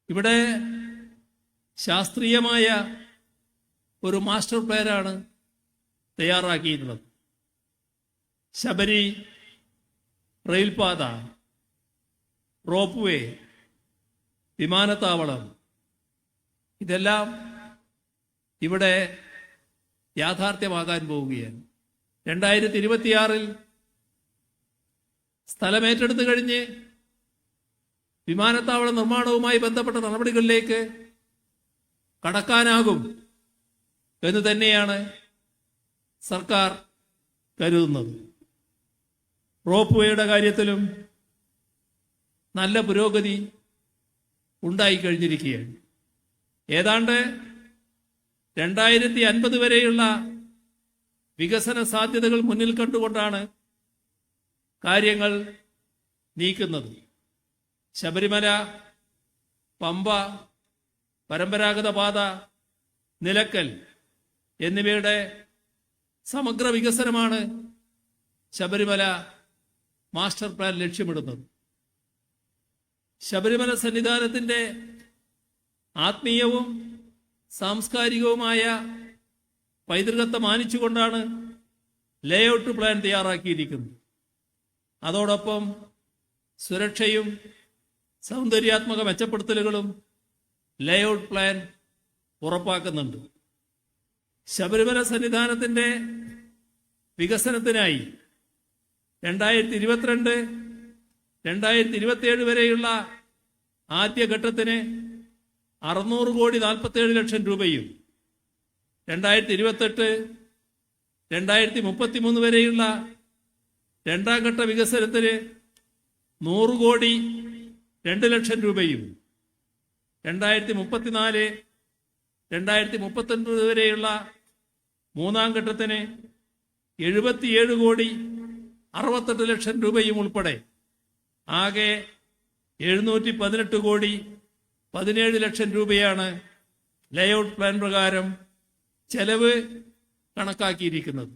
ഇവിടെ ശാസ്ത്രീയമായ ഒരു മാസ്റ്റർ പ്ലാനാണ് തയ്യാറാക്കിയിട്ടുള്ളത്. ശബരി റെയിൽപാത, റോപ്പ് വേ, വിമാനത്താവളം, ഇതെല്ലാം ഇവിടെ യാഥാർത്ഥ്യമാകാൻ പോവുകയാണ്. 2026 സ്ഥലമേറ്റെടുത്തു കഴിഞ്ഞ് വിമാനത്താവള നിർമ്മാണവുമായി ബന്ധപ്പെട്ട നടപടികളിലേക്ക് കടക്കാനാകും എന്ന് തന്നെയാണ് സർക്കാർ കരുതുന്നത്. റോപ്പ് വേയുടെ കാര്യത്തിലും നല്ല പുരോഗതി ഉണ്ടായിക്കഴിഞ്ഞിരിക്കുകയാണ്. ഏതാണ്ട് 2050 വരെയുള്ള വികസന സാധ്യതകൾ മുന്നിൽ കണ്ടുകൊണ്ടാണ് കാര്യങ്ങൾ നീക്കുന്നത്. ശബരിമല, പമ്പ, പരമ്പരാഗത പാത, നിലക്കൽ എന്നിവയുടെ സമഗ്ര വികസനമാണ് ശബരിമല മാസ്റ്റർ പ്ലാൻ ലക്ഷ്യമിടുന്നത്. ശബരിമല സന്നിധാനത്തിന്റെ ആത്മീയവും സാംസ്കാരികവുമായ പൈതൃകത്തെ മാനിച്ചുകൊണ്ടാണ് ലേഔട്ട് പ്ലാൻ തയ്യാറാക്കിയിരിക്കുന്നത്. അതോടൊപ്പം സുരക്ഷയും സൗന്ദര്യാത്മക മെച്ചപ്പെടുത്തലുകളും ലേഔട്ട് പ്ലാൻ ഉറപ്പാക്കുന്നുണ്ട്. ശബരിമല സന്നിധാനത്തിന്റെ വികസനത്തിനായി 2022, 2027 വരെയുള്ള ആദ്യഘട്ടത്തിന് 647 ലക്ഷം രൂപയും 2028, 2033 വരെയുള്ള രണ്ടാം ഘട്ട വികസനത്തിന് 100 കോടി 2 ലക്ഷം രൂപയും 2034, 2039 വരെയുള്ള മൂന്നാം ഘട്ടത്തിന് 77 കോടി 68 ലക്ഷം രൂപയും ഉൾപ്പെടെ ആകെ 718 കോടി 17 ലക്ഷം രൂപയാണ് ലേഔട്ട് പ്ലാൻ പ്രകാരം ചെലവ് കണക്കാക്കിയിരിക്കുന്നത്.